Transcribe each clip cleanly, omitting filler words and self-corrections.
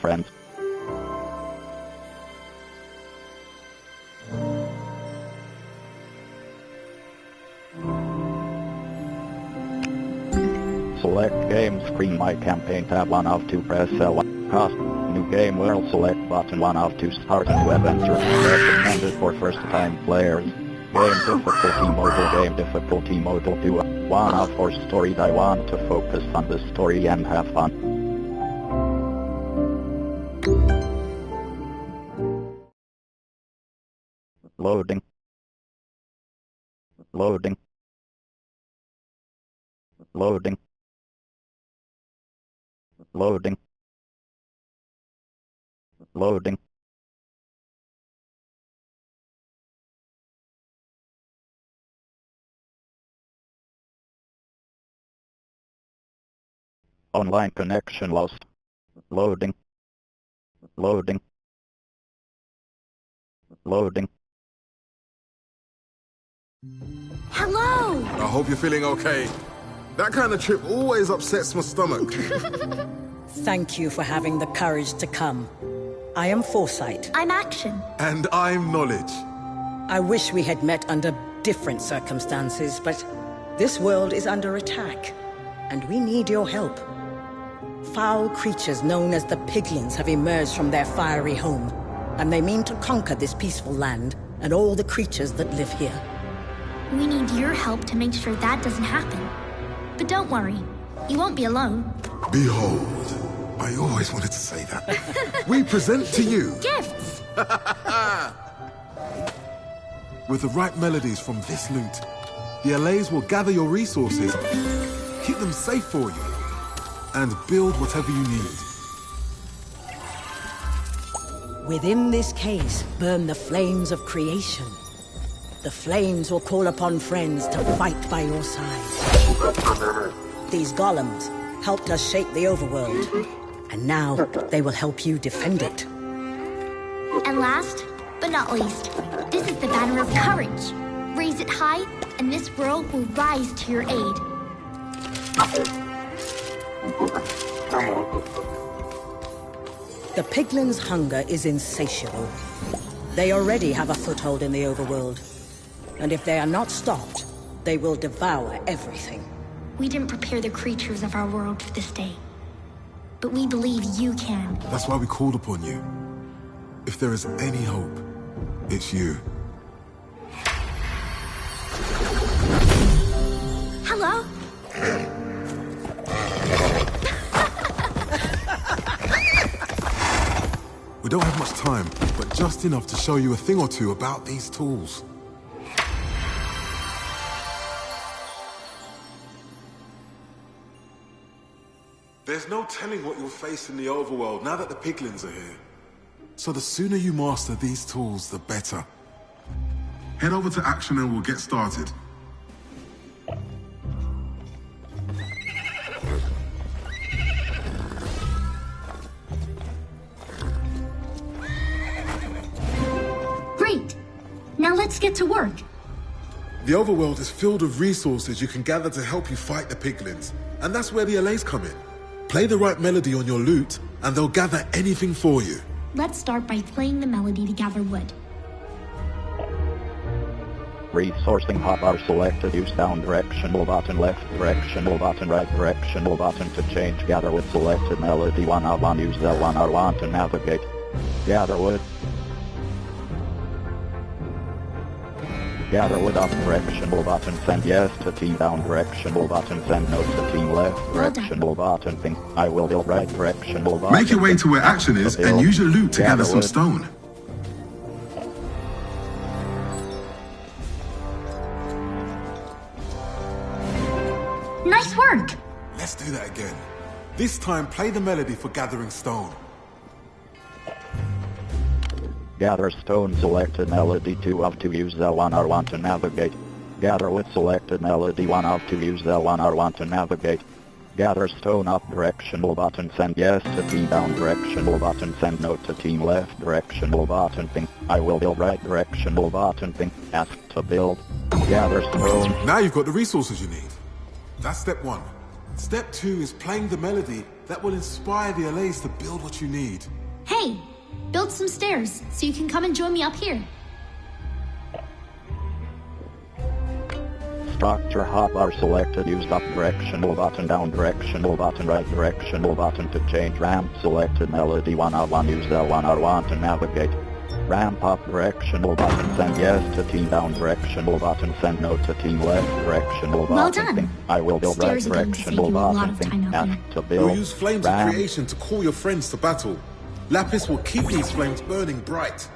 friends. Select game screen. My campaign tab 1 of 2. Press L1. Cost. New game world. Select button 1 of 2. Start a new adventure. Recommended for first time players. Game difficulty mobile. Game difficulty mobile 2. 1 of 4 stories. I want to focus on the story and have fun. Loading. Loading. Loading. Loading. Loading. Online connection lost. Loading. Loading. Loading. Hello! I hope you're feeling okay. That kind of trip always upsets my stomach. Thank you for having the courage to come. I am Foresight. I'm Action. And I'm Knowledge. I wish we had met under different circumstances, but this world is under attack, and we need your help. Foul creatures known as the Piglins have emerged from their fiery home, and they mean to conquer this peaceful land and all the creatures that live here. We need your help to make sure that doesn't happen. But don't worry, you won't be alone. Behold, I always wanted to say that. We present to you... Gifts! With the right melodies from this loot, the LAs will gather your resources, keep them safe for you, and build whatever you need. Within this case burn the flames of creation. The flames will call upon friends to fight by your side. These golems helped us shape the overworld, and now they will help you defend it. And last, but not least, this is the banner of courage. Raise it high, and this world will rise to your aid. The Piglins' hunger is insatiable. They already have a foothold in the overworld. And if they are not stopped, they will devour everything. We didn't prepare the creatures of our world for this day. But we believe you can. That's why we called upon you. If there is any hope, it's you. Hello? We don't have much time, but just enough to show you a thing or two about these tools. There's no telling what you'll face in the overworld now that the Piglins are here. So the sooner you master these tools, the better. Head over to Action and we'll get started. Great! Now let's get to work. The overworld is filled with resources you can gather to help you fight the Piglins. And that's where the LAs come in. Play the right melody on your lute, and they'll gather anything for you. Let's start by playing the melody to gather wood. Resourcing hotbar selected. Use down directional button, left directional button, right directional button to change. Gather wood selected melody 1 of 1. Use L1 R1 to navigate. Gather wood. Gather wood up directional button, send yes to team down directional button, send no to team left directional button, think I will build right directional button. Make your way to where Action is and use your loot to gather some stone. Nice work! Let's do that again. This time play the melody for gathering stone. Gather stone selected melody 2 of 2. Use L1 R1 to navigate. Gather wood selected melody 1 of 2. Use L1 R1 to navigate. Gather stone up directional button, send yes to team down directional button, send no to team left directional button, think I will build right directional button, think ask to build. Gather stone. Now you've got the resources you need. That's step 1. Step 2 is playing the melody that will inspire the allays to build what you need. Hey, build some stairs so you can come and join me up here. Structure hotbar selected. Use up directional button, down directional button, right directional button to change ramp selected. Melody 1R1. Use L1R1 to navigate. Ramp up directional button. Send yes to team. Down directional button. Send no to team. Left directional button. Well done. I will build right Stairs are going to save directional you a lot of button. time out Ask there. to build. You'll use flames of creation to call your friends to battle. Lapis will keep these flames burning bright.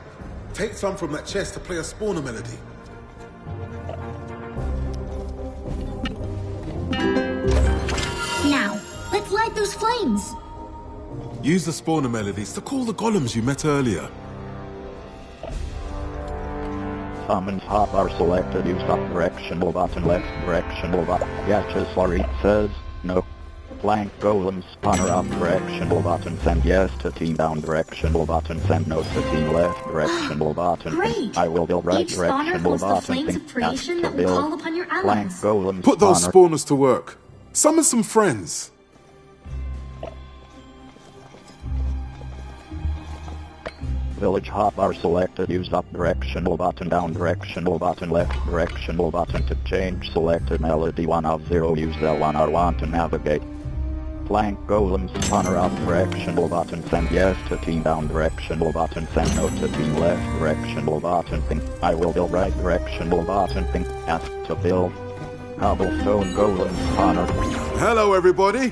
Take some from that chest to play a spawner melody. Now, let's light those flames. Use the spawner melodies to call the golems you met earlier. Summons hotbar selected. Use up directional button. Left directional button. Gotcha, sorry. Says no. Flank golem spawner up directional button. Send yes to team. Down directional button. Send no to team. Left directional button. Great. I will build right Each spawner directional holds the button. flames of creation that will build. call upon your Flank allies. golem Put those spawner. spawners to work. Summon some friends. Village hotbar selected. Use up directional button. Down directional button. Left directional button to change. Selected melody 1 of 0. Use L1R1 to navigate. Flank golem spawner up directional button. Send yes to team. Down directional button. Send no to team. Left directional button. I will build right directional button. Ask to build. Cobblestone golem spawner. Hello, everybody.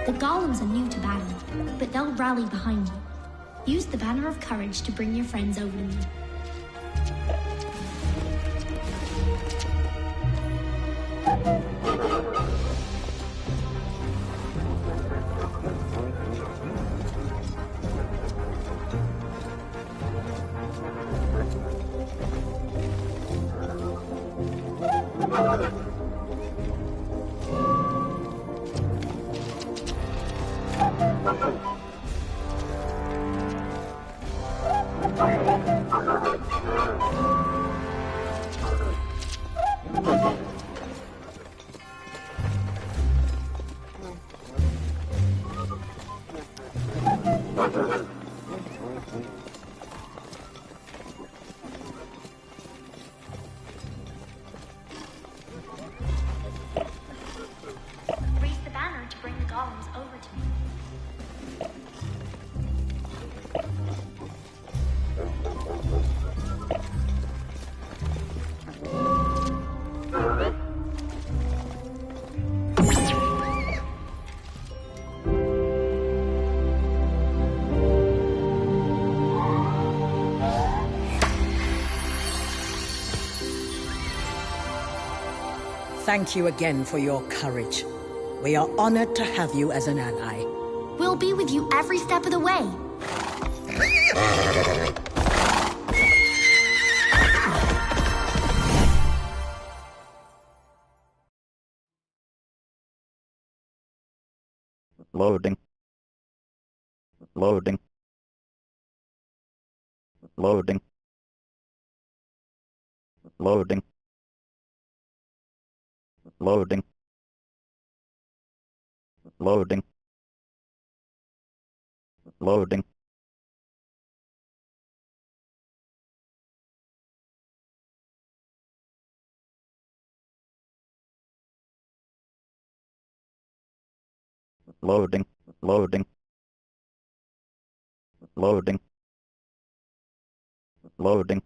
The golems are new to battle, but they'll rally behind you. Use the Banner of Courage to bring your friends over to me. Raise the banner to bring the golems over to me. Thank you again for your courage. We are honored to have you as an ally. We'll be with you every step of the way. Loading. Loading. Loading. Loading. Loading. Loading. Loading. Loading. Loading. Loading. Loading.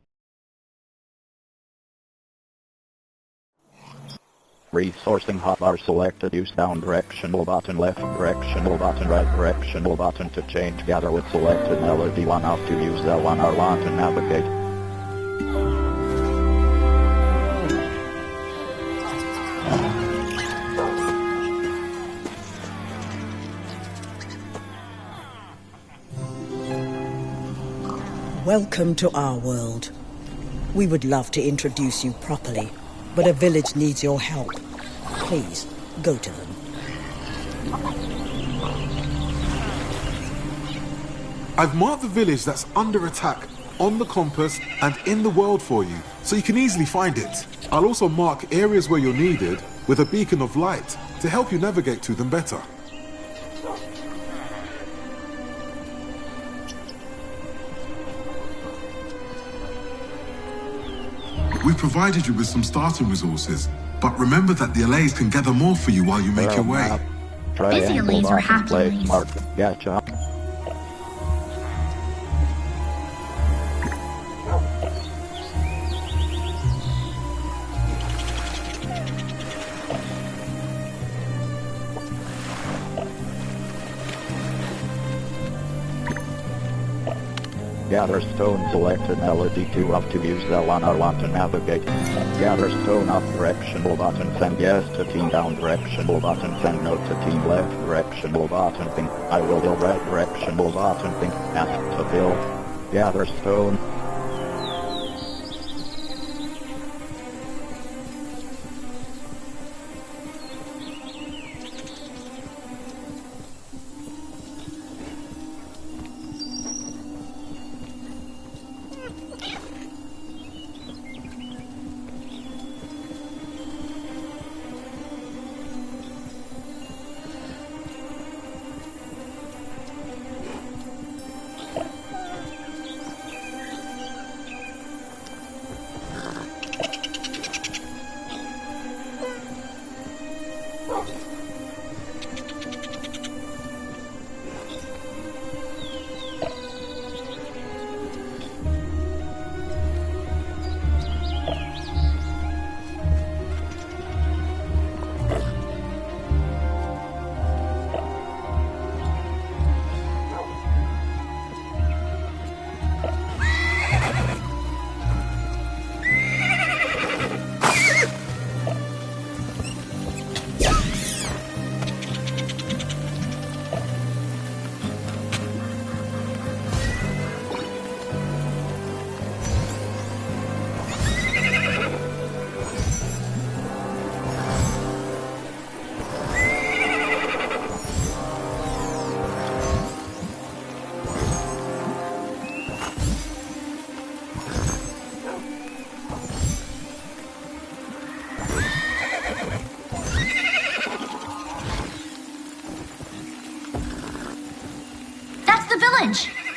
Resourcing hotbar selected. Use down directional button. Left directional button. Right directional button to change. Gather with selected melody 1 off to use L1R1 to navigate. Welcome to our world. We would love to introduce you properly, but a village needs your help. Please, go to them. I've marked the village that's under attack on the compass and in the world for you, so you can easily find it. I'll also mark areas where you're needed with a beacon of light to help you navigate to them better. We've provided you with some starting resources, but remember that the allays can gather more for you while you make your way. Busy allays or happy allays? Gotcha. Gather stone, select an LED2 of to use L1R1 to navigate. Gather stone up directional button, send yes to team down directional button, send no to team left directional button, think I will build right directional button, think ask to build. Gather stone.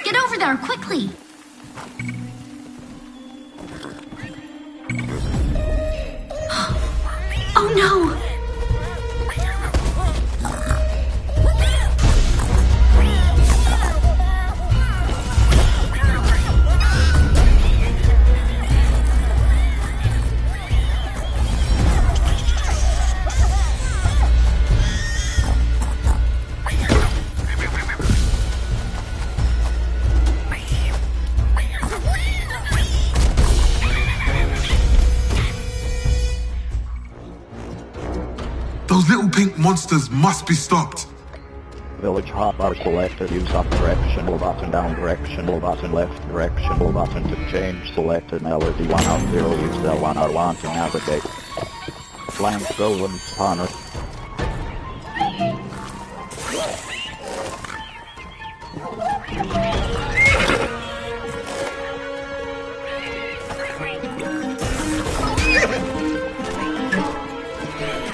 Get over there, quickly! Oh no! Those little pink monsters must be stopped. Village hotbar selected, use up directional button, down directional button, left directional button to change, selected LED 1 out 0, use L1R1 to navigate. Flank golem spawner.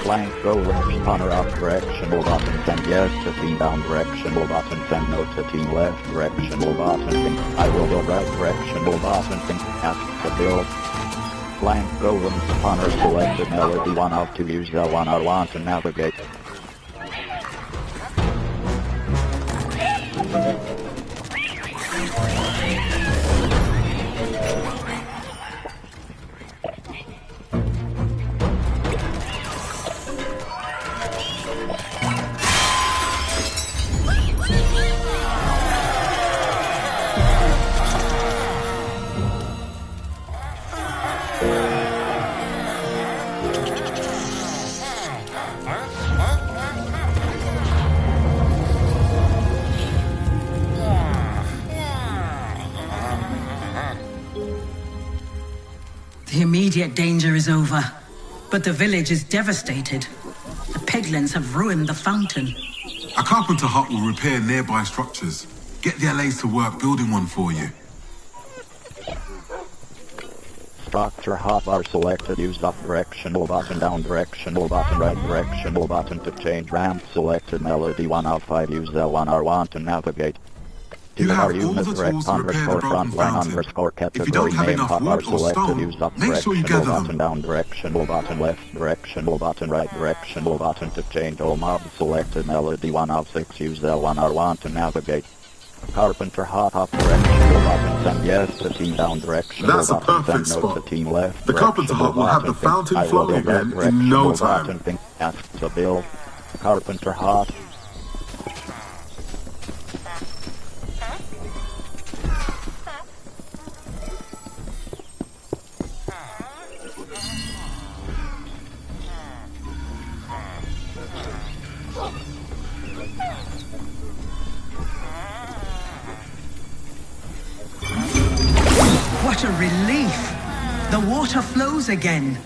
Flank golem spawner up directional button, send yes to team down directional button, send no to team left directional button, think I will build right directional button, think ask to build. Flank golem spawner selected, LED 1 out to use L1R1 to navigate. The immediate danger is over, but the village is devastated. The piglins have ruined the fountain. A carpenter hut will repair nearby structures. Get the allays to work building one for you. Structure hotbar selected. Use up directional button, down directional button, right directional button to change ramp selected. Melody 1 of 5. Use L1 R1 to navigate. You have all unit the direct tools to repair the underscore broken frontline fountain. underscore If you category don't have name enough hotbar wood or selected. stone, Use up make sure you directional gather button, them. down directional button, left directional button, right directional button to change all mobs selected. Melody 1 of 6. Use L1 R1 to navigate. Carpenter hot up directional button, send yes to team down directional That's a button, perfect send no spot. to team left. The Carpenter hut will have the fountain flowing again in no time. Button, think, ask to build. Carpenter hot. What a relief! The water flows again.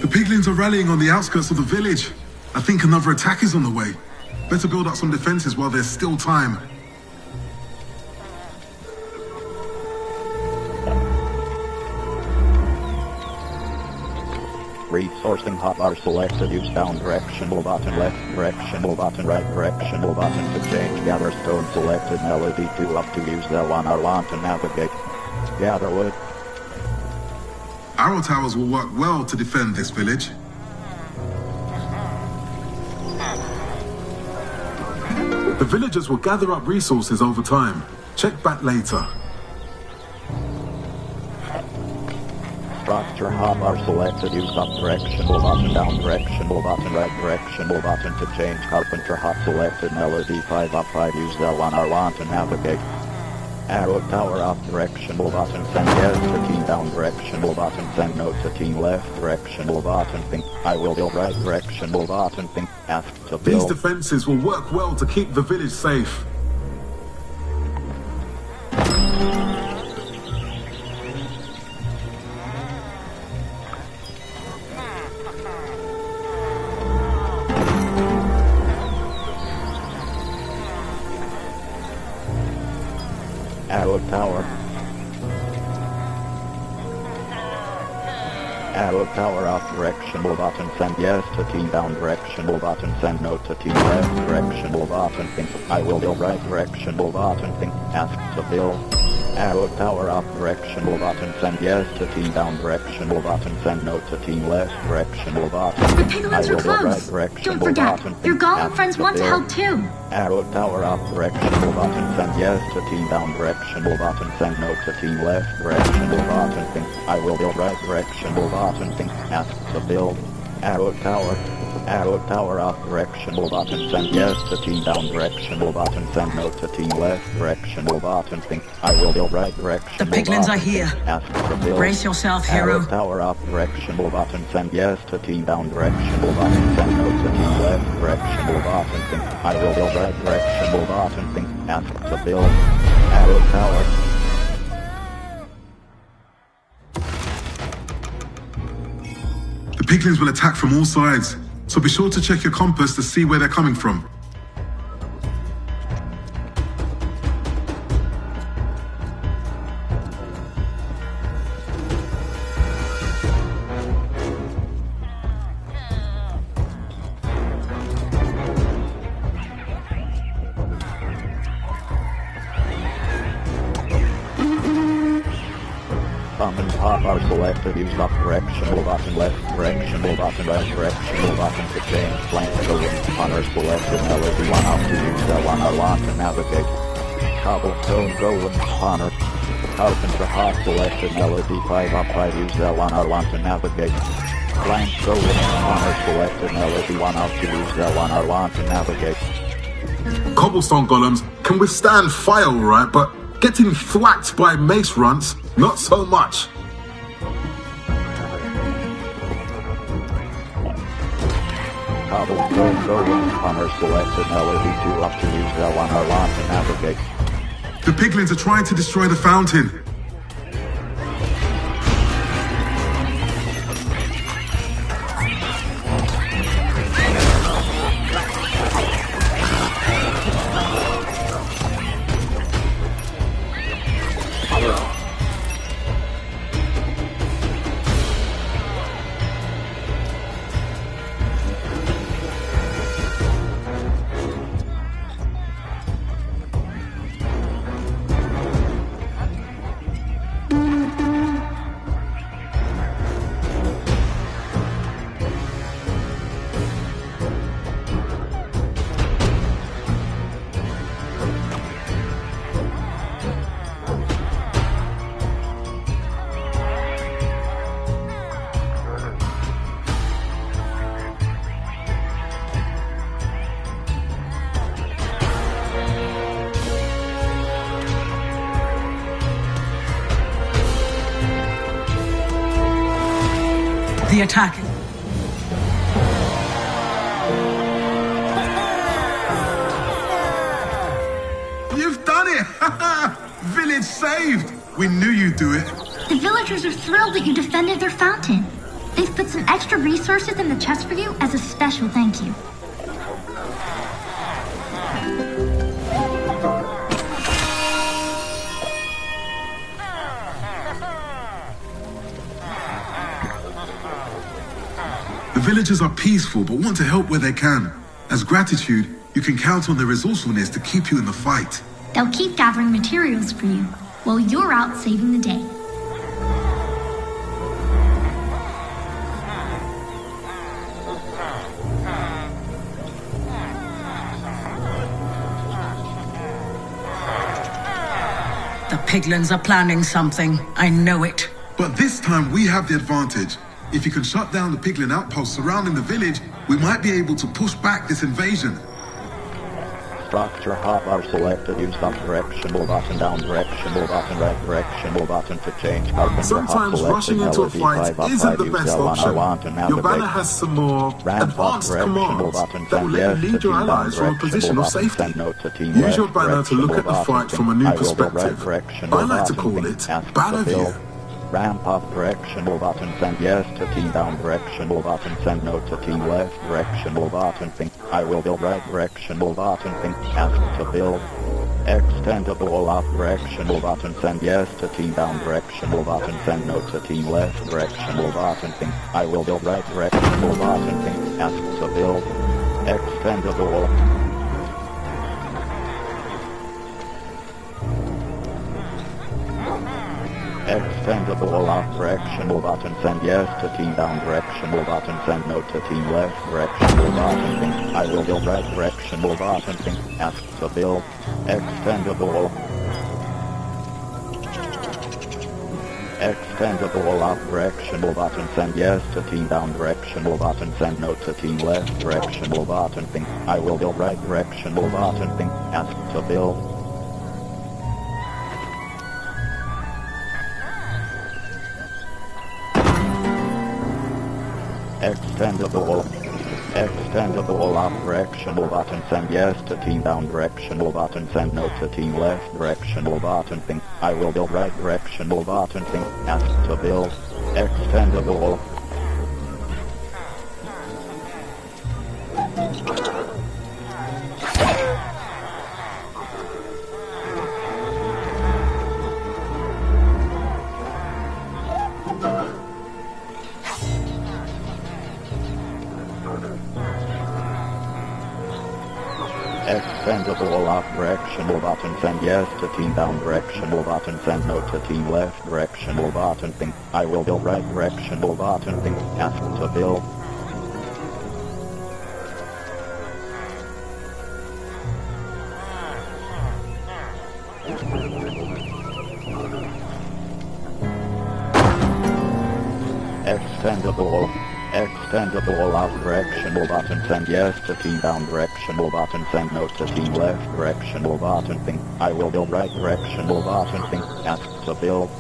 The piglins are rallying on the outskirts of the village. I think another attack is on the way. Better build up some defenses while there's still time. Resourcing hotbar selected. Use down directional button, left directional button, right directional button to change. Gather stone selected. Melody 2 up to use L1 R1 to navigate. Gather wood. Arrow towers will work well to defend this village. The villagers will gather up resources over time. Check back later. Structure hotbar selected. Use up directional button, down directional button, right directional button to change. Carpenter hot selected. Melody 5 up 5. Use L1 R1 to navigate. Arrow tower up directional button, send yes to team down directional button, send no to team left directional button, think I will build right directional button, think ask to build. These defenses will work well to keep the village safe. Arrow tower. Arrow tower up directional button, send yes to team down directional button, send no to team left directional button, think I will build right directional button, think ask to build. Arrow tower up directional button, send yes to team down directional button, send no to team left directional button. The piglins are close. Don't forget, your golem friends want to help too. Arrow tower up directional button, send yes to team down directional button, send no to team left directional button, think I will build right directional button, think ask to build. Arrow tower up directional button, send yes to team down directional button, send no to team left directional button, think I will build right directional The piglins button, are here. think, ask to build. Brace yourself, hero. Arrow tower up directional button, send yes to team down directional button, send no to team left directional button, think I will build right directional button, think ask to build. Arrow tower. The piglins will attack from all sides, so be sure to check your compass to see where they're coming from. Summon hotbar selected, use up directional button, left directional button, right directional button to change, flank golem, hunter selected, melody 1 up to use L1 R1 to navigate. Cobblestone golem, hunter, carpenter hot selected, melody 5 up 5, use L1 R1 to navigate. Flank golem, hunter selected, melody 1 up to use L1 R1 to navigate. Cobblestone golems can withstand fire alright, but getting thwacked by mace runts, not so much. Cobblestone golem, hunter selected, melody 2 up to use L1 R1 to navigate. The piglins are trying to destroy the fountain. the attack. You've done it! Village saved! We knew you'd do it. The villagers are thrilled that you defended their fountain. They've put some extra resources in the chest for you as a special thank you. The villagers are peaceful but want to help where they can. As gratitude, you can count on their resourcefulness to keep you in the fight. They'll keep gathering materials for you while you're out saving the day. The piglins are planning something. I know it. But this time we have the advantage. If you can shut down the piglin outposts surrounding the village, we might be able to push back this invasion. Structure hotbar selected. Use up directional button, down directional button, right directional button to change carpenter. Sometimes rushing into a fight isn't the best option. Your banner has some more advanced commands that will let you lead your allies from a position of safety. Use your banner to look at the fight from a new perspective. I like to call it Banner View. Ramp up directional button, send yes to team down directional button, send no to team left directional button, think I will build right directional button, think ask to build. Extend the wall up directional button, send yes to team down directional button, send no to team left directional button, think I will build right directional button, think ask to build. Extend the wall. Extend the wall up directional button, send yes to team down directional button, send no to team left directional button, think I will build right directional button, think ask to build. Extend the wall. Extend the wall up directional button, send yes to team down directional button, send no to team left directional button, think I will build right directional button, think ask to build. Extend the wall. Extend the wall up directional button, send yes to team down directional button, send no to team left directional button, think I will build right directional button, think ask to build. Extend the wall. Extend the wall up directional button, send yes to team down directional button, send no to team left directional button, think I will build right directional button, think ask to build. Extend the wall. Extend the wall up directional button, send yes to team down directional button, send no to team left directional button, think I will build right directional button, think ask to build.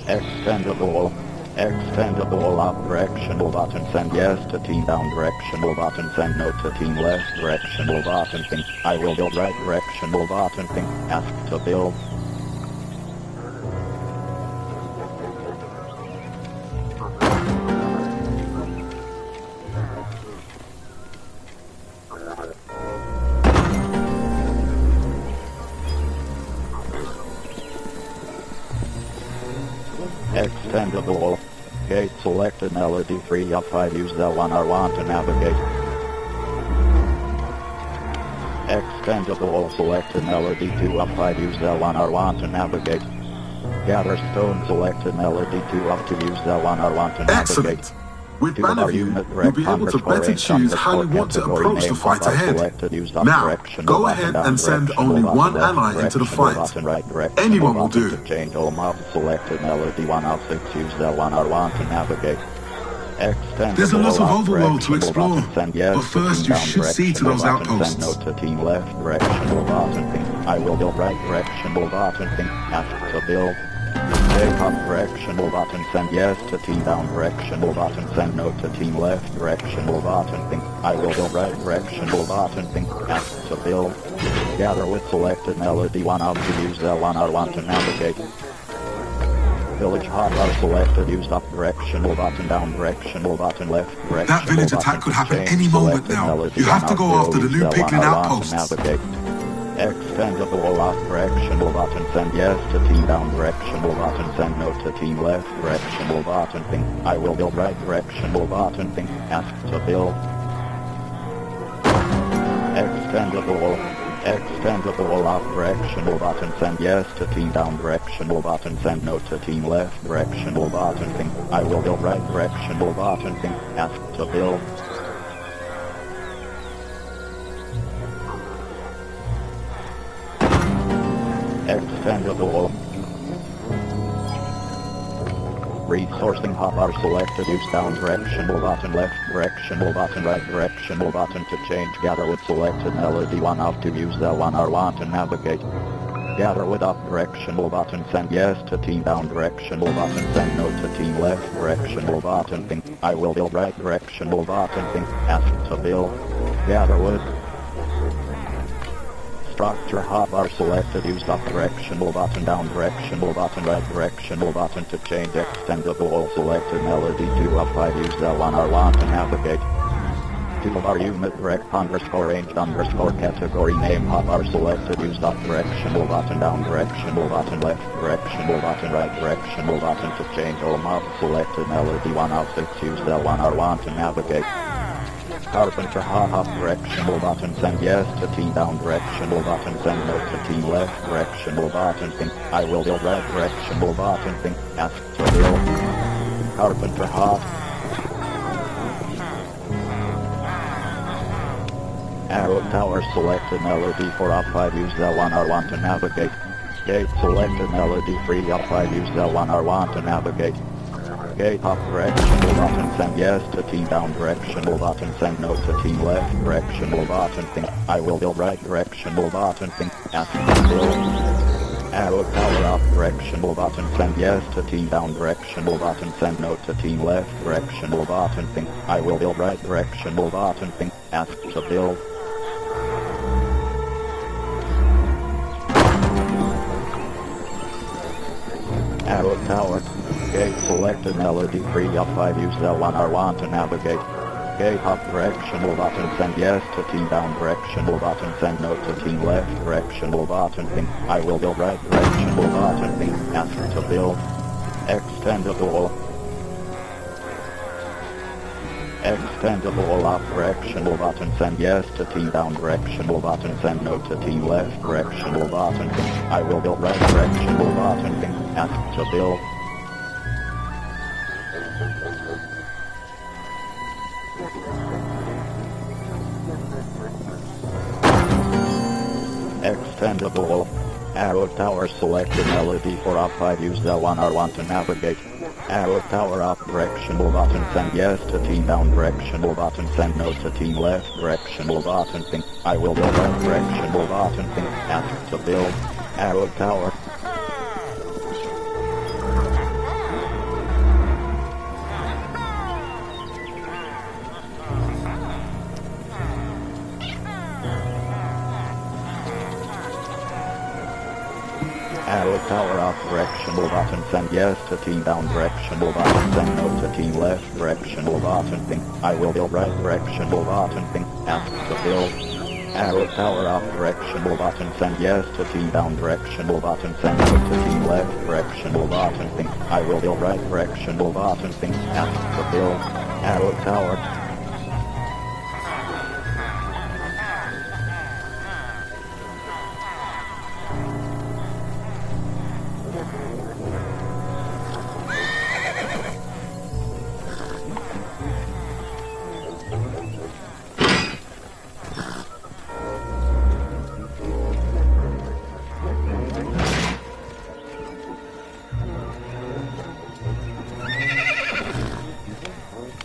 Extend the wall. Extend the wall up directional button, send yes to team down directional button, send no to team left directional button, think I will build right directional button, think ask to build. Extend the wall. Gate selected. Melody 3 of 5. Use L1 R1 to navigate. Extend the wall. Selected. Melody 2 of 5. Use L1 R1 to navigate. Gather stone. Selected. Melody 2 of 2. Use L1 R1 to navigate. Excellent. With Banner View, you'll be able to better choose how you want to approach the fight ahead. Now, go ahead and send only one ally into the fight. Anyone will do. Change all mobs. Selected. Melody 1 of 6. Use L1 R1 to navigate. There's a lot of overworld to explore, but first you should see to those outposts. Note to team left direction, move out and think. I will build right direction, move out and think. Ask to build. Take up direction, move out and send yes to team down direction, move out and send no to team left direction, move out and think. I will build right direction, move out and think. Ask to build. Gather with selected Melody 1 out to use L1 R1 to navigate. Village hotbar selected, use up direction, move out and down direction, move out and left direction. That village attack could happen any moment now. You have to go after the new Piglin outposts. Extend the wall off direction, move out and send yes to team down direction, move out and send no to team left direction, move out and think. I will build right direction, move out and think. Ask to build. Extend the wall. Extend the wall off direction, move out and send yes to team down direction, move out and send no to team left direction, move out and think. I will build right direction, move out and think. Ask to build. Extend the wall. Resourcing hotbar selected, use down direction, move out and left direction, move out and right direction, move out and to change. Gather with selected Melody 1 off to use L1 R1 to navigate. Gather with up direction, move out and send yes to team down direction, move out and send no to team left direction, move out and think. I will build right direction, move out and think. Ask to build. Gather with. Structure hotbar selected, use up direction, move out and down direction, move out and right direction, move out and to change. Extend the wall selected Melody 2 of 5. Use L1 R1 to navigate. 2 of our unit direct underscore ranged underscore category name hotbar selected, use up direction, move out and down direction, move out and left direction, move out and right direction, move out and to change. All mobs selected Melody 1 of 6. Use L1 R1 to navigate. Carpenter hot direction, move out and send yes to team down direction, move out and send no to team left direction, move out and think. I will build right direction, move out and think. Ask to build. Carpenter hot. Arrow tower selected Melody 4 of 5. Use L1 R1 to navigate. Gate selected Melody 3 of 5. Use L1 R1 to navigate. Gate up direction, move out and send yes to team down direction, move out and send no to team left direction, move out and think. I will build right direction, move out and think. Ask to build. Arrow tower up direction, move out and send yes to team down direction, move out and send no to team left direction, move out and think. I will build right direction, move out and think. Ask to build. Arrow tower. Gate selected Melody 3 of 5. Use L1 R1 to navigate. Gate up direction, move out and send yes to team down direction, move out and send no to team left direction, move out and think. I will build right direction, move out and think. Ask to build. Extend the wall. Extend the wall up direction, move out and send yes to team down direction, move out and send no to team left direction, move out and think. I will build right direction, move out and think. Ask to build. Extend the wall. Arrow tower selected Melody 4 of 5. Use L1 R1 to navigate. Arrow tower up direction, move out and send yes to team down direction, move out and send no to team left direction, move out and think. I will build right direction, move out and think. Ask to build. Arrow tower. Arrow tower up direction, move out and send yes to team down direction, move out and send no to team left direction, move out and think. I will build right direction, move out and think. Ask to build. Arrow tower up directional button send yes to team down directional button send no to team left directional button think I will build right directional button think ask to build arrow tower.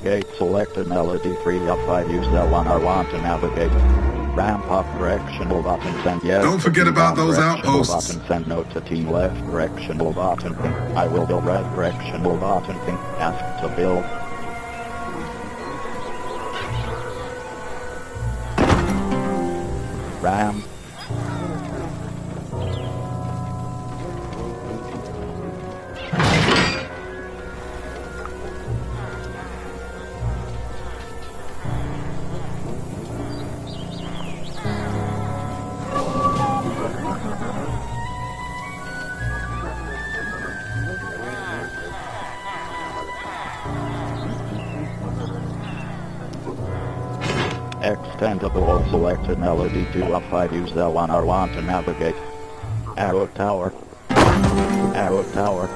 Gate selected melody 3 of 5 use L1 R1 to navigate. Ramp up directional button send yes. Don't forget about those outposts. Button send no to team left directional button think I will build right directional button think ask to build. Ram. Extendable selected melody 2 of 5 use L1 R1 to navigate. Arrow tower. Arrow tower.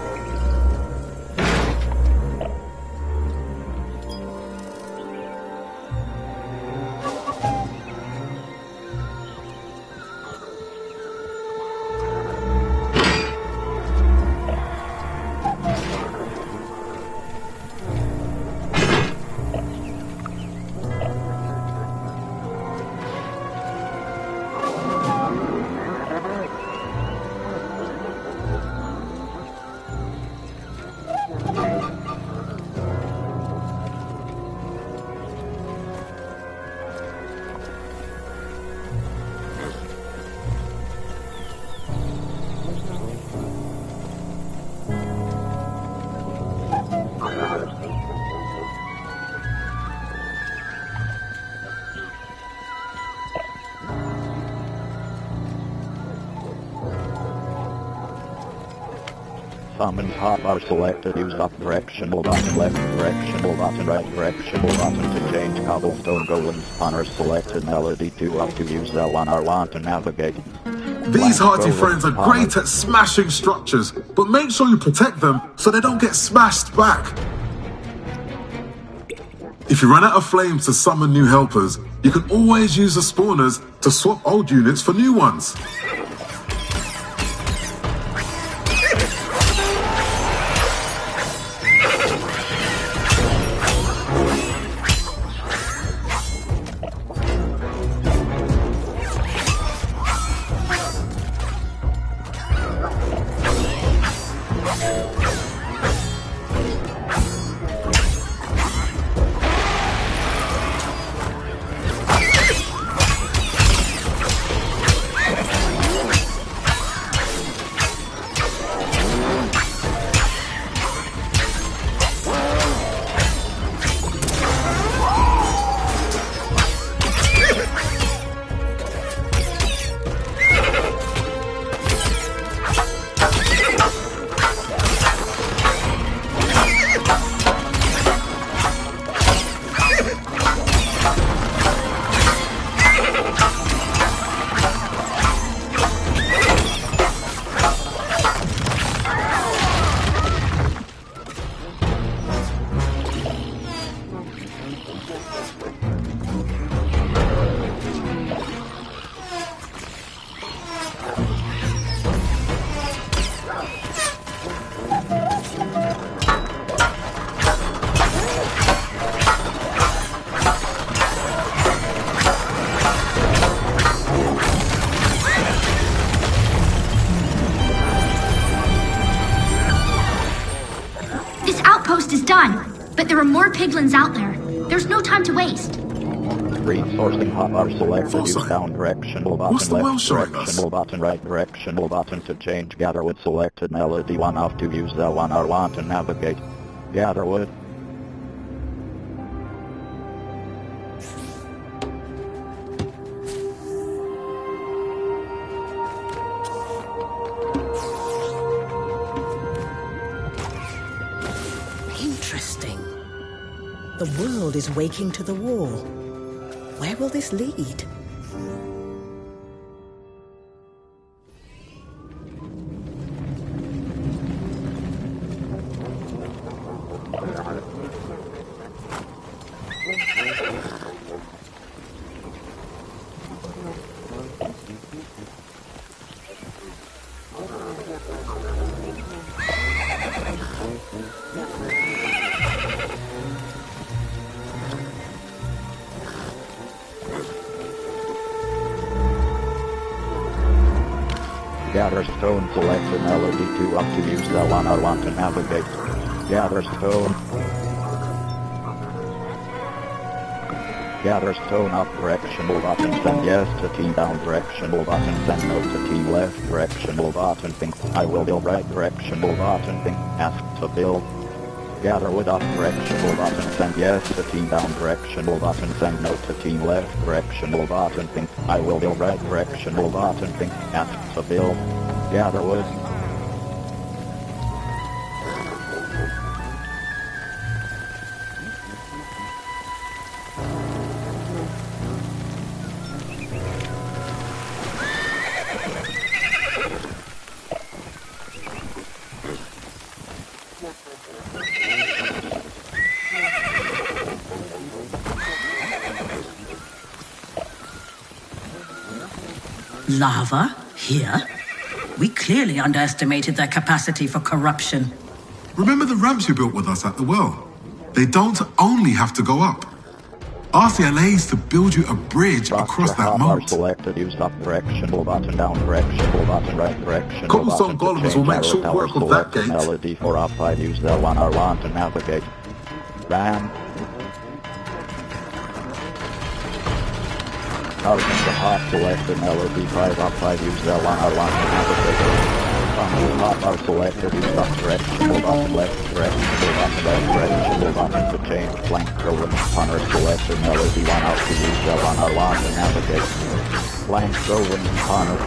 Summon hotbar selected use up directional button left directional button right directional button to change cobblestone golem spawners selected melody 2 up to use L1 R1 to navigate. These hearty friends are great at smashing structures, but make sure you protect them so they don't get smashed back. If you run out of flames to summon new helpers, you can always use the spawners to swap old units for new ones. But there are more piglins out there. There's no time to waste. Resourcing hotbar selected use down directional button left directional button right directional button to change gather wood selected melody 1 off to use L1 R1 to navigate. Gather wood. The world is waking to the war. Where will this lead? Gather stone, select the melody to up to use L1 R1 to navigate. Gather stone. Gather stone up directional button, send yes to team down directional button, send no to team left directional button, think I will build right directional button, think ask to build. Gather wood up directional button, send yes to team down directional button, send no to team left directional button, think I will build right directional button, think ask to build. Gather wood. Lava? Here? We clearly underestimated their capacity for corruption. Remember the ramps you built with us at the well? They don't only have to go up. Ask the LAs to build you a bridge across that moat. Selected, use up directional button, down directional button, right directional Cobblestone golems will make short work of that gate. Melody for up 5, use L1 R1 to navigate. Ram. Target the hot, selected melody 5 up 5, use L1 R1 to navigate. Hot are selected, use up directional button, left directional button, right directional button to change flank over. Hunter selected melody 1 out to use L1 R1 to navigate. Flank over Hunter.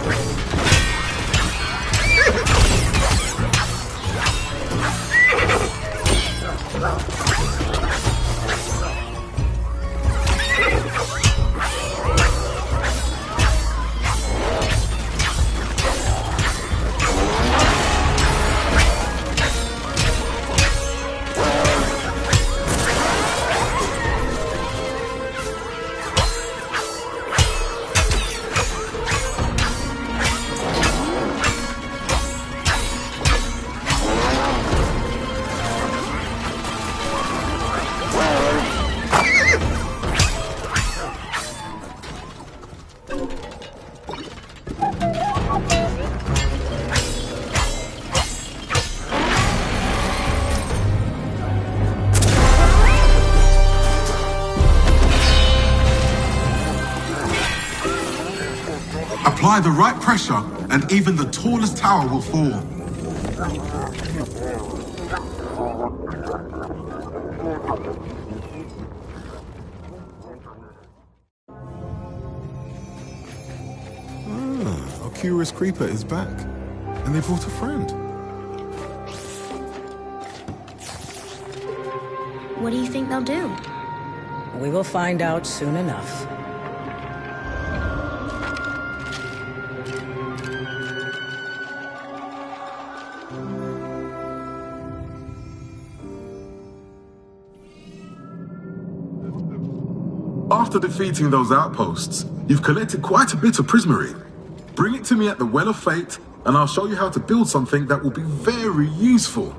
Apply the right pressure, and even the tallest tower will fall. Our curious creeper is back, and they brought a friend. What do you think they'll do? We will find out soon enough. After defeating those outposts, you've collected quite a bit of prismarine. Bring it to me at the Well of Fate, and I'll show you how to build something that will be very useful.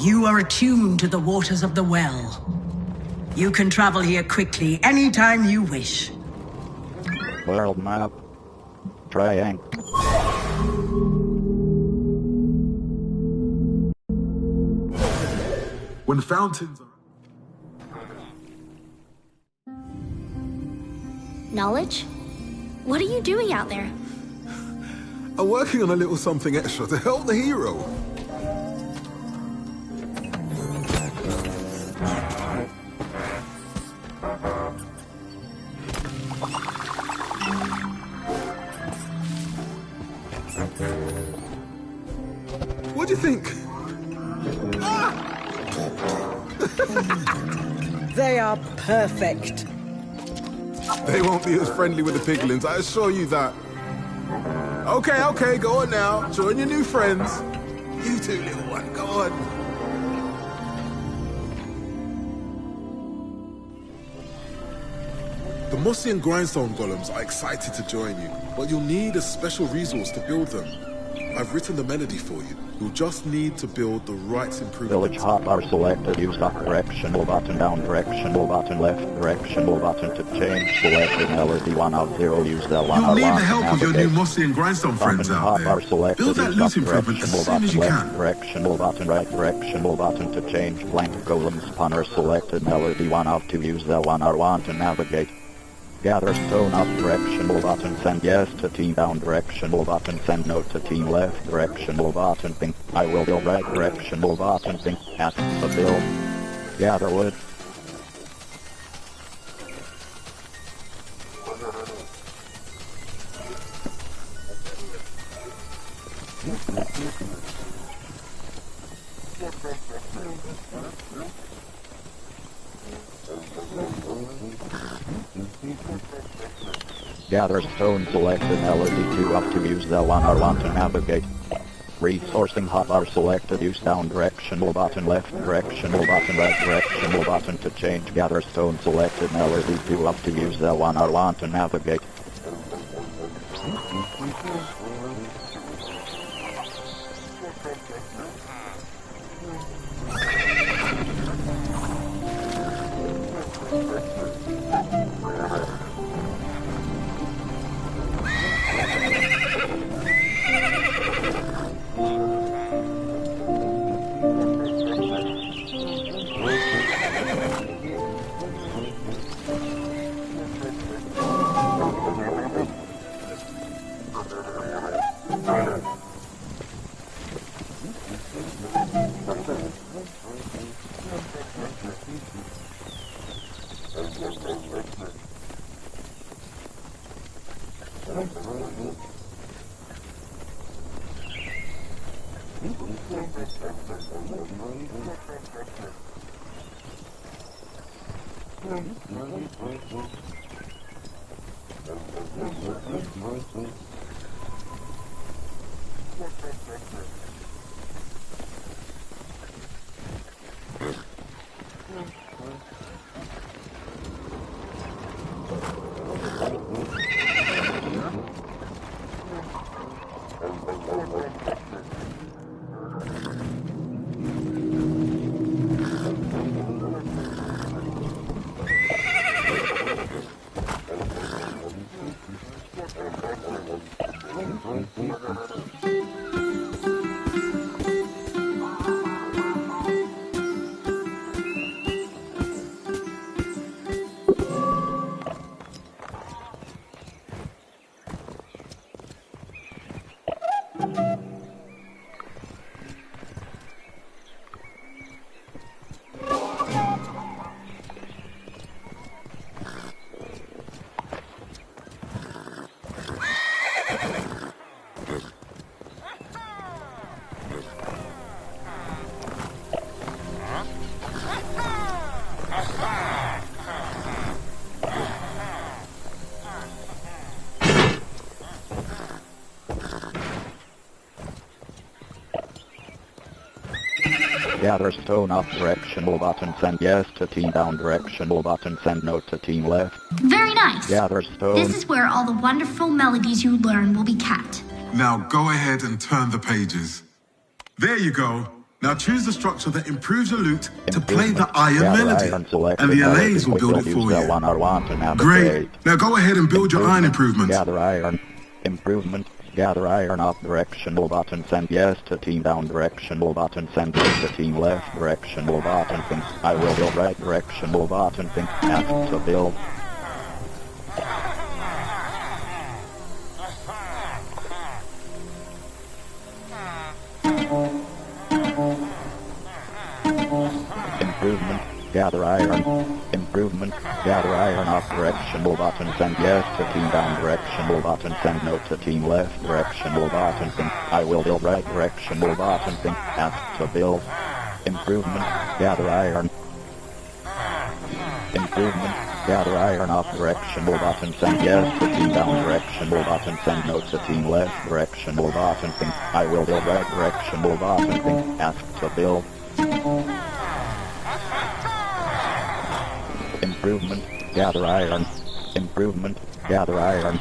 You are attuned to the waters of the well. You can travel here quickly anytime you wish. World map. Triangle. When fountains are... Knowledge? What are you doing out there? I'm working on a little something extra to help the hero. What do you think? They are perfect. They won't be as friendly with the piglins, I assure you that. Okay, go on now. Join your new friends. You two, little one, go on. The Mossy and Grindstone golems are excited to join you, but you'll need a special resource to build them. I've written the melody for you. You'll just need to build the right improvements. Village hotbar selected. Use up directional button, down directional button, left directional button to change. Selected melody 1 of 0. Use L1 R1. You'll need the help of your new Mossy and Grindstone friends out there. Build that loot improvement as soon as you can. Directional button, right directional button to change. Blank golem spawner selected. Melody 1 of 2. Use L1 R1 to navigate. Gather stone up directional button, send yes to team down directional button, send no to team left directional button, think I will build right directional button, think ask to build. Gather wood. Gather stone selected, melody 2 up to use L1 R1 to navigate. Resourcing hotbar selected, use down directional button, left directional button, right directional button to change. Gather stone selected, melody 2 up to use L1 R1 to navigate. Gather stone up directional button, send yes to team down directional button, send no to team left. Very nice. Gather stone. This is where all the wonderful melodies you learn will be kept. Now go ahead and turn the pages. There you go. Now choose the structure that improves your loot to play the iron melody. And the LAs will build it for you. Great. Now go ahead and build your iron improvements. Gather iron. Improvement. Gather iron up directional button, send yes to team down directional button, send no to team left directional button, think I will build right directional button, think ask to build. Improvement. Gather iron. Improvement. Gather iron up directional button, send yes to team down directional button, send no to team left directional button, think I will build right directional button, think ask to build. Improvement. Gather iron. Improvement. Gather iron up directional button. Send yes to team down directional button. Send no to team left directional button. Think I will build right directional button. Think ask to build. Improvement. Gather iron. Improvement. Gather iron.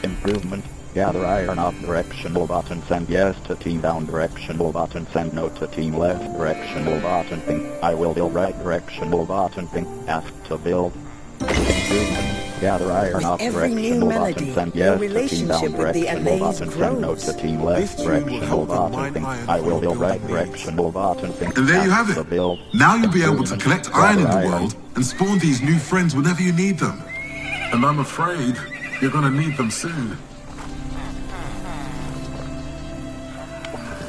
Improvement. Gather iron up directional button. Send yes to team down directional button. Send no to team left directional button. Think I will build right directional button. Think ask to build. Improvement. Gather iron up directional button. Send yes to team down directional button. Send no to team left directional button. Think I will build right directional button. Think and there you have it. Now you'll be able to collect iron in the world and spawn these new friends whenever you need them. And I'm afraid you're gonna need them soon.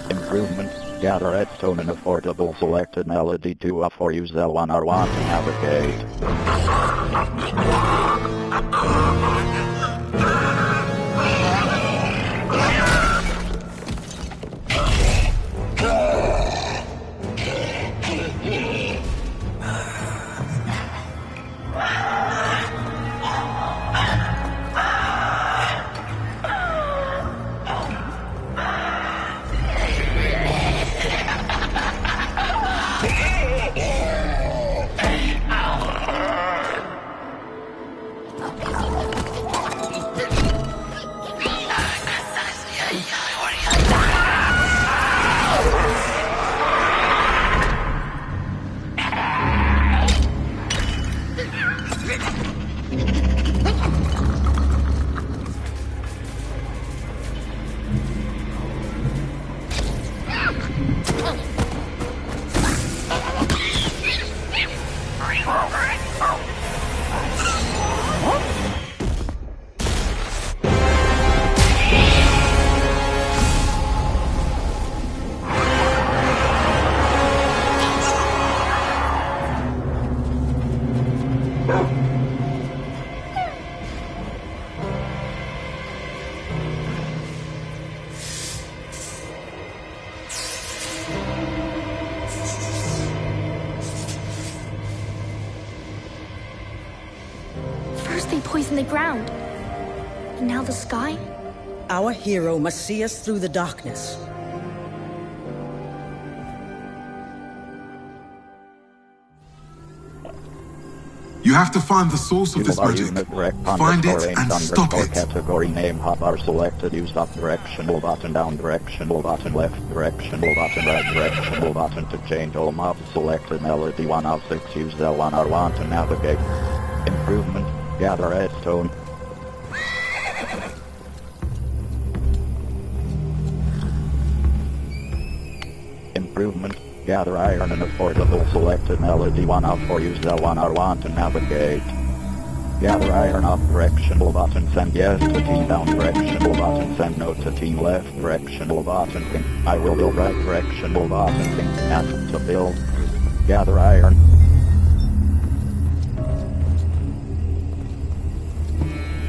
Improvement. Gather redstone and affordable selected melody to for use L1R1 to navigate. They poisoned the ground. And now the sky? Our hero must see us through the darkness. You have to find the source of this magic. Find it and stop it. Category name hotbar selected. Use up directional button, down directional button, left directional button, right directional button to change all mobs. Selected melody 1 of 6. Use L1R1 to navigate. Improvement. Gather redstone. Improvement. Gather iron and affordable selected melody 1 of 4. Use L1R1 to navigate. Gather iron up directional button. Send yes to team down directional button. Send no to team left directional button. Think I will build right directional button. Think ask to build. Gather iron.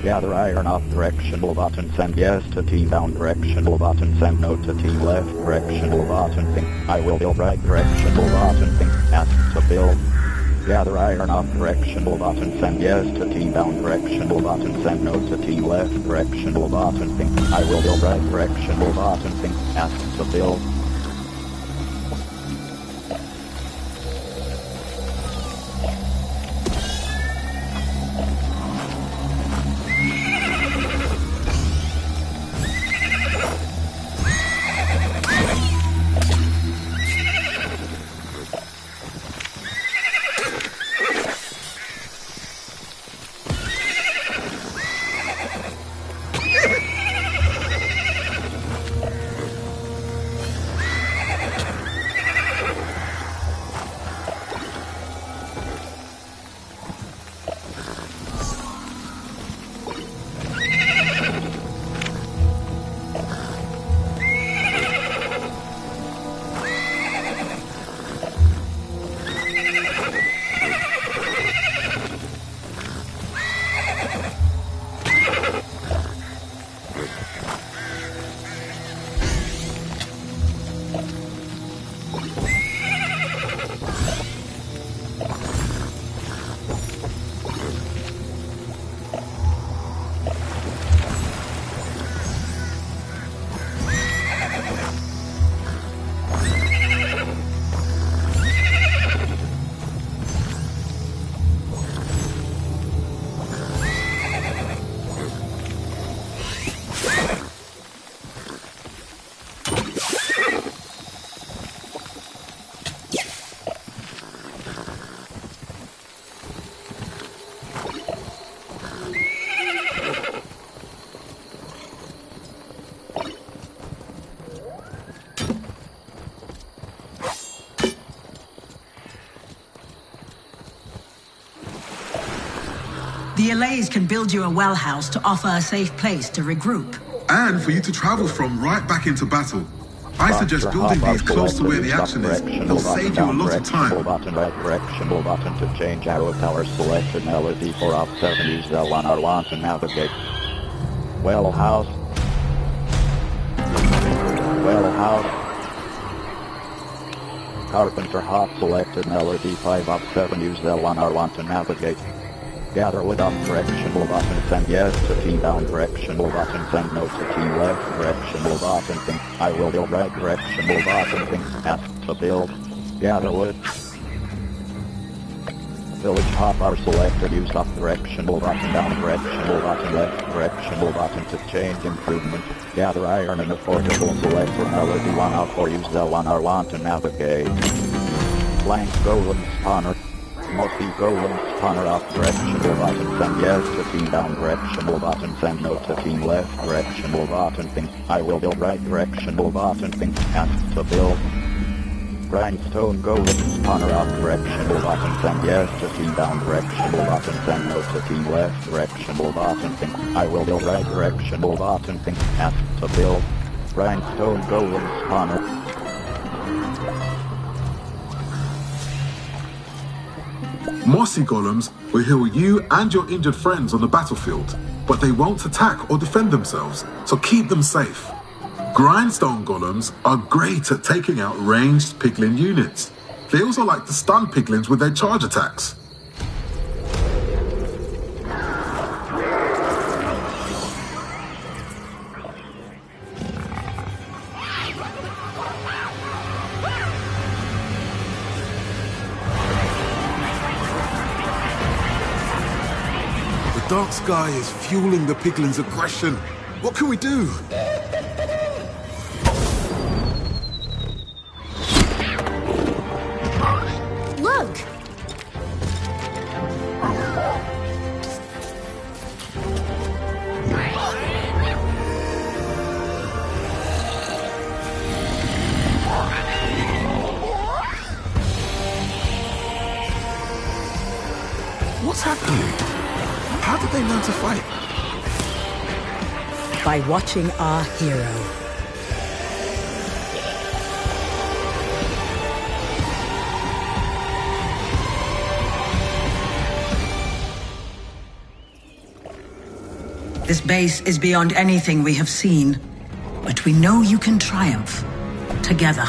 Gather iron up directional button, send yes to team down directional button, send no to team left directional button, think I will build right directional button, think ask to build. Gather iron up directional button, send yes to team down directional button, send no to team left directional button, think I will build right directional button, think ask to build. The Allays can build you a well house to offer a safe place to regroup. And for you to travel from right back into battle. I suggest building these close to where the action is. It'll save you a lot of time. Button, right directional button to change arrow tower selected melody for up 7 use L1 R1 to navigate. Well house. Well house. Carpenter hop selected melody 5 up 7 use L1 R1 to navigate. Gather with up directional button, send yes to team down directional button, send no to team left directional button, think I will build right directional button, think ask to build. Gather wood. Village hop are selected, use up directional button, down directional button, left directional button to change improvement. Gather iron and affordable selected melody 1 out 4 use L1 R1 to navigate. Blank golem spawner. Multi-golem spawner up directional button, send yes to team down directional button, send no to team left directional button, think I will build right directional button, think ask to build. Grindstone golem spawner up directional button, send yes to team down directional button, send no to team left directional button, think I will build right directional button, think ask to build. Grindstone golem spawner. Mossy golems will heal you and your injured friends on the battlefield, but they won't attack or defend themselves, so keep them safe. Grindstone golems are great at taking out ranged piglin units. They also like to stun piglins with their charge attacks. Dark sky is fueling the piglin's aggression. What can we do? Look! What's happening? How did they learn to fight? By watching our hero. This base is beyond anything we have seen, but we know you can triumph together.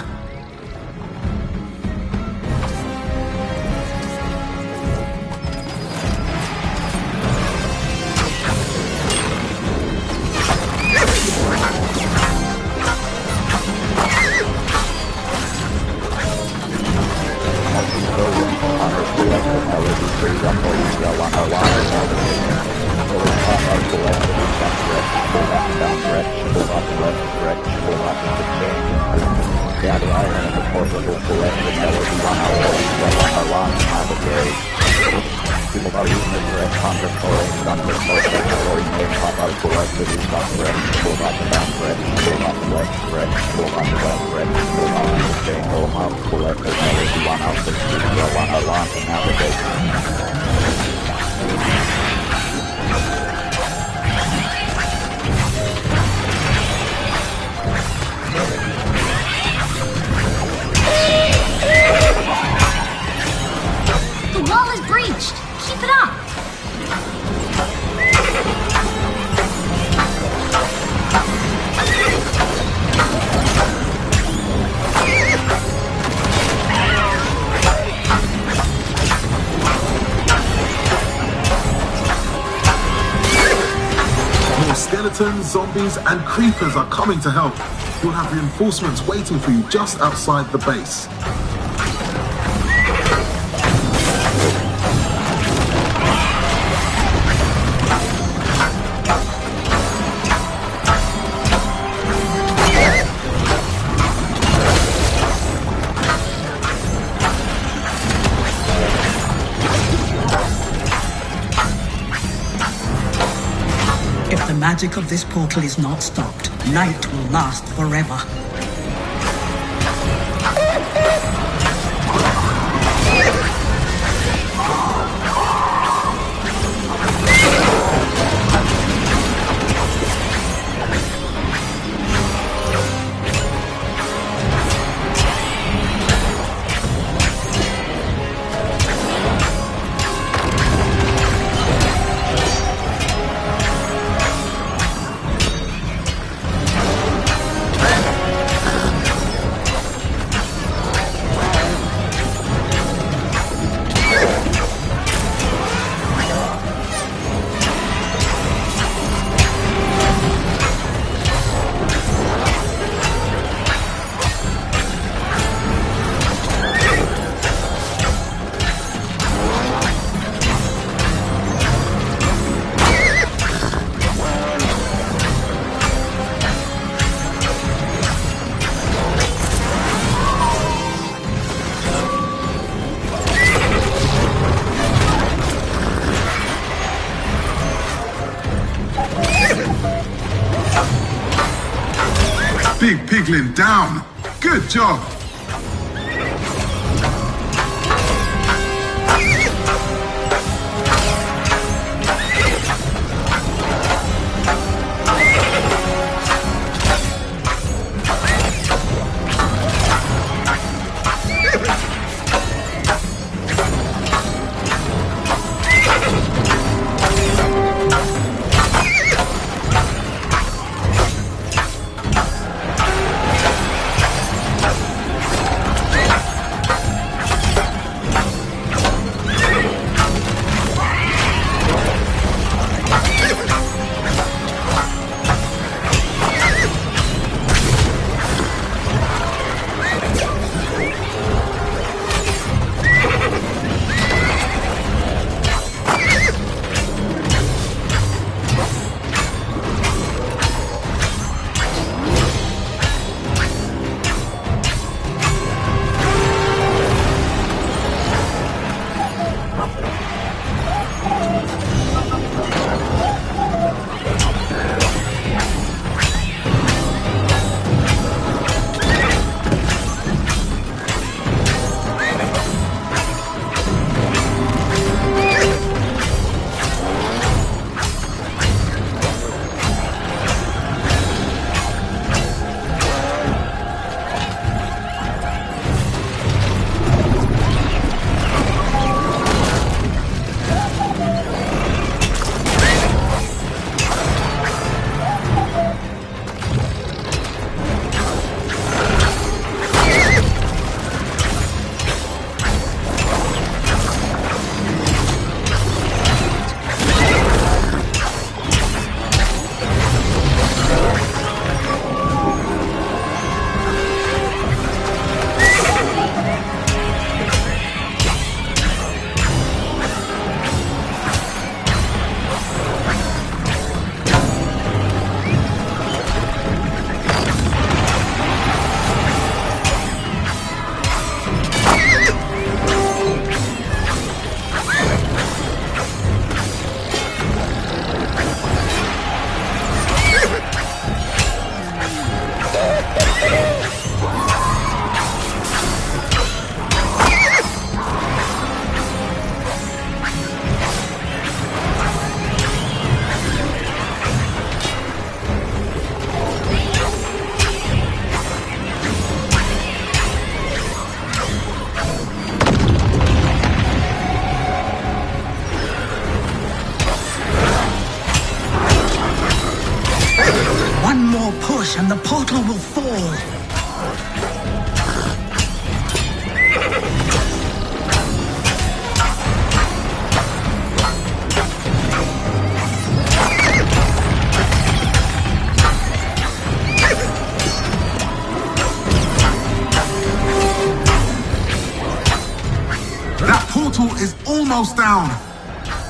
The wall is breached. Keep it up. More skeletons, zombies, and creepers are coming to help. You'll have reinforcements waiting for you just outside the base. If the magic of this portal is not stopped, night will last forever. Big Piglin down. Good job. touch and the portal will fall. That portal is almost down.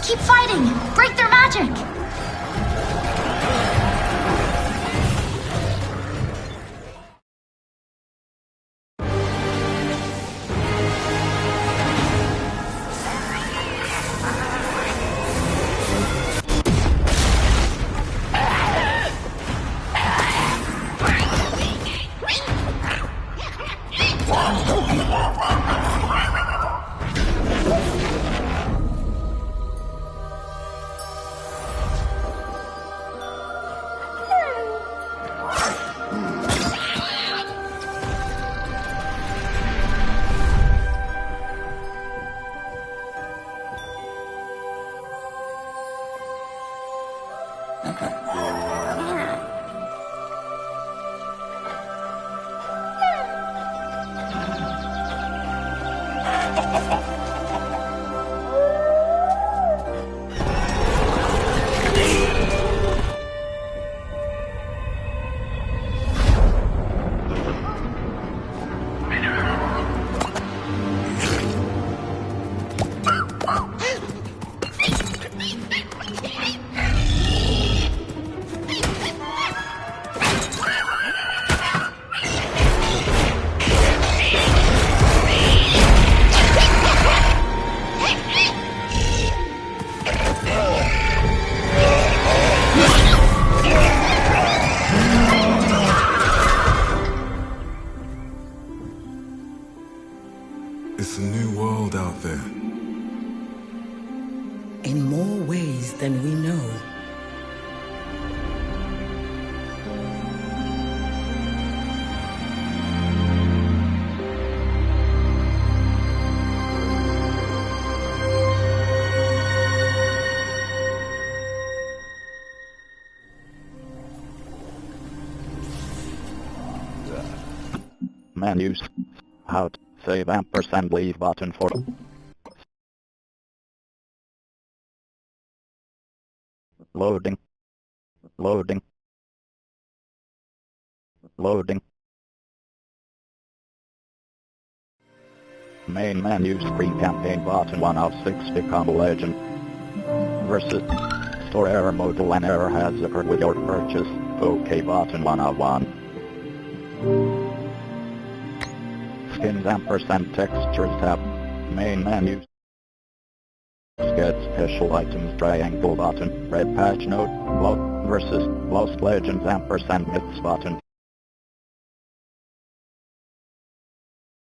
Keep fighting! Break their magic! It's a new world out there. In more ways than we know. Menus. Out. Save ampersand leave button for loading. Loading. Loading. Main menu screen campaign button 1 of 6 become a legend. Versus store error mode when error has occurred with your purchase. OK button 1 of 1. Skins ampersand textures tab. Main menu. Get special items triangle button. Red patch note. Versus Lost Legends ampersand myths button.